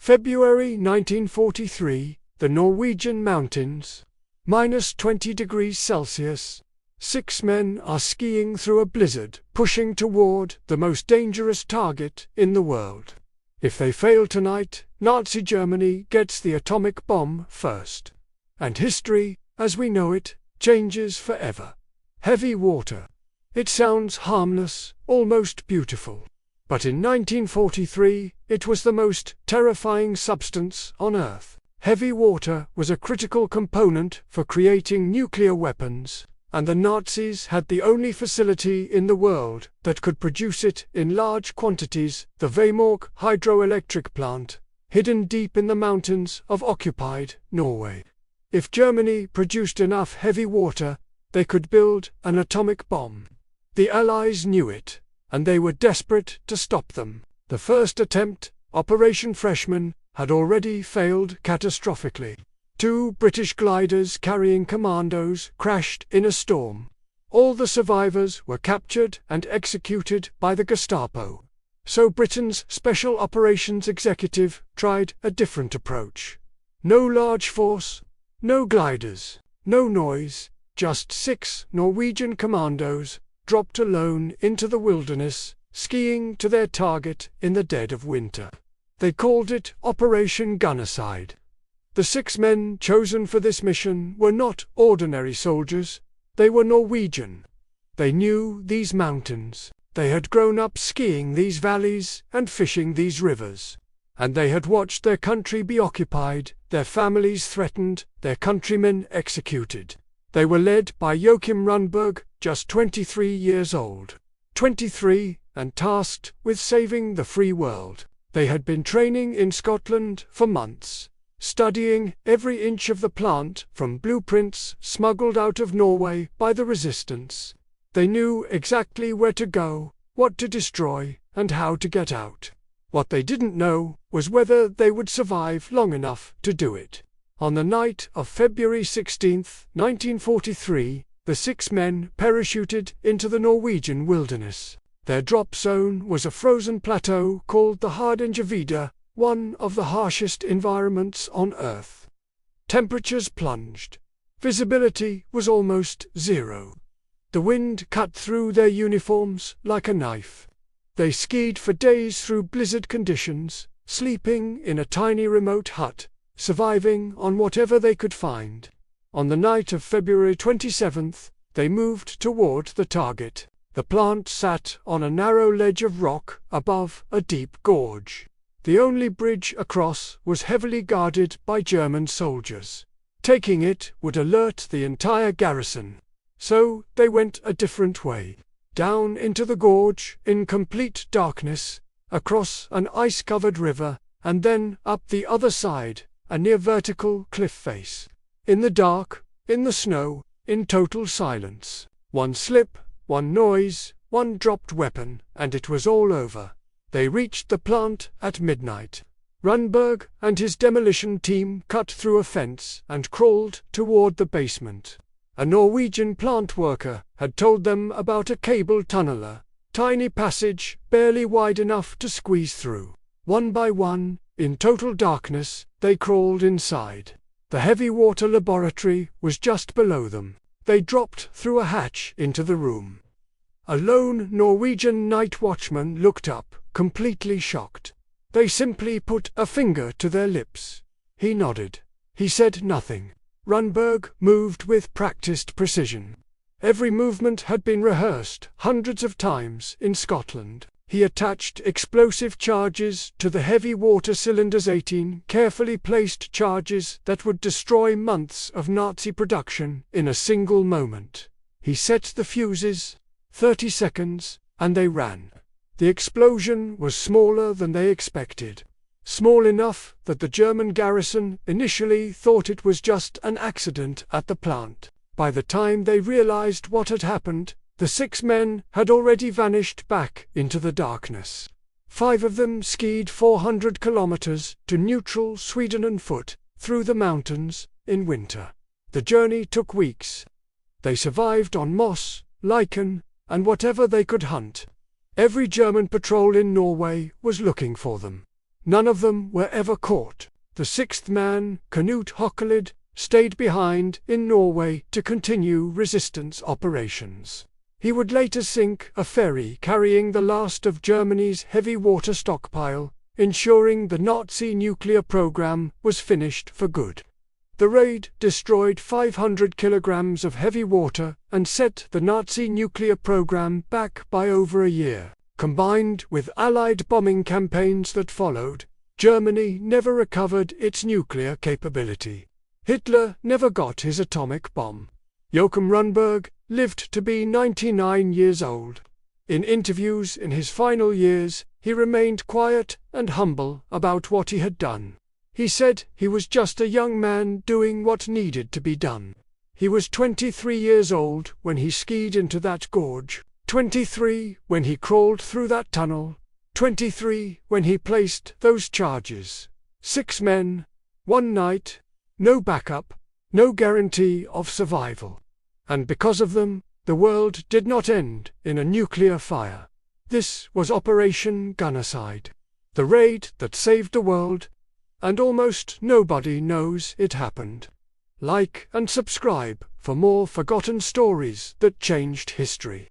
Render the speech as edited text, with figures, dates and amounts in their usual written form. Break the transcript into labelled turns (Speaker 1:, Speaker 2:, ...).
Speaker 1: February 1943, the Norwegian mountains. -20°C. 6 men are skiing through a blizzard, pushing toward the most dangerous target in the world. If they fail tonight, Nazi Germany gets the atomic bomb first. And history, as we know it, changes forever. Heavy water. It sounds harmless, almost beautiful. But in 1943, it was the most terrifying substance on Earth. Heavy water was a critical component for creating nuclear weapons, and the Nazis had the only facility in the world that could produce it in large quantities, the Vemork hydroelectric plant, hidden deep in the mountains of occupied Norway. If Germany produced enough heavy water, they could build an atomic bomb. The Allies knew it, and they were desperate to stop them. The first attempt, Operation Freshman, had already failed catastrophically. 2 British gliders carrying commandos crashed in a storm. All the survivors were captured and executed by the Gestapo. So Britain's Special Operations Executive tried a different approach. No large force, no gliders, no noise, just 6 Norwegian commandos, dropped alone into the wilderness, skiing to their target in the dead of winter. They called it Operation Gunnerside. The 6 men chosen for this mission were not ordinary soldiers, they were Norwegian. They knew these mountains, they had grown up skiing these valleys and fishing these rivers. And they had watched their country be occupied, their families threatened, their countrymen executed. They were led by Joachim Rundberg, just 23 years old. 23, and tasked with saving the free world. They had been training in Scotland for months, studying every inch of the plant from blueprints smuggled out of Norway by the resistance. They knew exactly where to go, what to destroy, and how to get out. What they didn't know was whether they would survive long enough to do it. On the night of February 16, 1943, the 6 men parachuted into the Norwegian wilderness. Their drop zone was a frozen plateau called the Hardangervidda, one of the harshest environments on Earth. Temperatures plunged. Visibility was almost zero. The wind cut through their uniforms like a knife. They skied for days through blizzard conditions, sleeping in a tiny remote hut, surviving on whatever they could find. On the night of February 27th, they moved toward the target. The plant sat on a narrow ledge of rock above a deep gorge. The only bridge across was heavily guarded by German soldiers. Taking it would alert the entire garrison. So they went a different way. Down into the gorge, in complete darkness, across an ice-covered river, and then up the other side, a near-vertical cliff face. In the dark, in the snow, in total silence. One slip, one noise, one dropped weapon, and it was all over. They reached the plant at midnight. Rundberg and his demolition team cut through a fence and crawled toward the basement. A Norwegian plant worker had told them about a cable tunneler, tiny passage barely wide enough to squeeze through. One by one, in total darkness, they crawled inside. The heavy water laboratory was just below them. They dropped through a hatch into the room. A lone Norwegian night watchman looked up, completely shocked. They simply put a finger to their lips. He nodded. He said nothing. Rundberg moved with practiced precision. Every movement had been rehearsed hundreds of times in Scotland. He attached explosive charges to the heavy water cylinders, 18 carefully placed charges that would destroy months of Nazi production in a single moment. He set the fuses, 30 seconds, and they ran. The explosion was smaller than they expected. Small enough that the German garrison initially thought it was just an accident at the plant. By the time they realized what had happened, the 6 men had already vanished back into the darkness. 5 of them skied 400 kilometers to neutral Sweden on foot, through the mountains, in winter. The journey took weeks. They survived on moss, lichen, and whatever they could hunt. Every German patrol in Norway was looking for them. None of them were ever caught. The sixth man, Knut Hockelid, stayed behind in Norway to continue resistance operations. He would later sink a ferry carrying the last of Germany's heavy water stockpile, ensuring the Nazi nuclear program was finished for good. The raid destroyed 500 kilograms of heavy water and set the Nazi nuclear program back by over a year. Combined with Allied bombing campaigns that followed, Germany never recovered its nuclear capability. Hitler never got his atomic bomb. Joachim Runberg lived to be 99 years old. In interviews in his final years, he remained quiet and humble about what he had done. He said he was just a young man doing what needed to be done. He was 23 years old when he skied into that gorge, 23 when he crawled through that tunnel, 23 when he placed those charges. 6 men, 1 night, no backup, no guarantee of survival. And because of them, the world did not end in a nuclear fire. This was Operation Gunnerside, the raid that saved the world, and almost nobody knows it happened. Like and subscribe for more forgotten stories that changed history.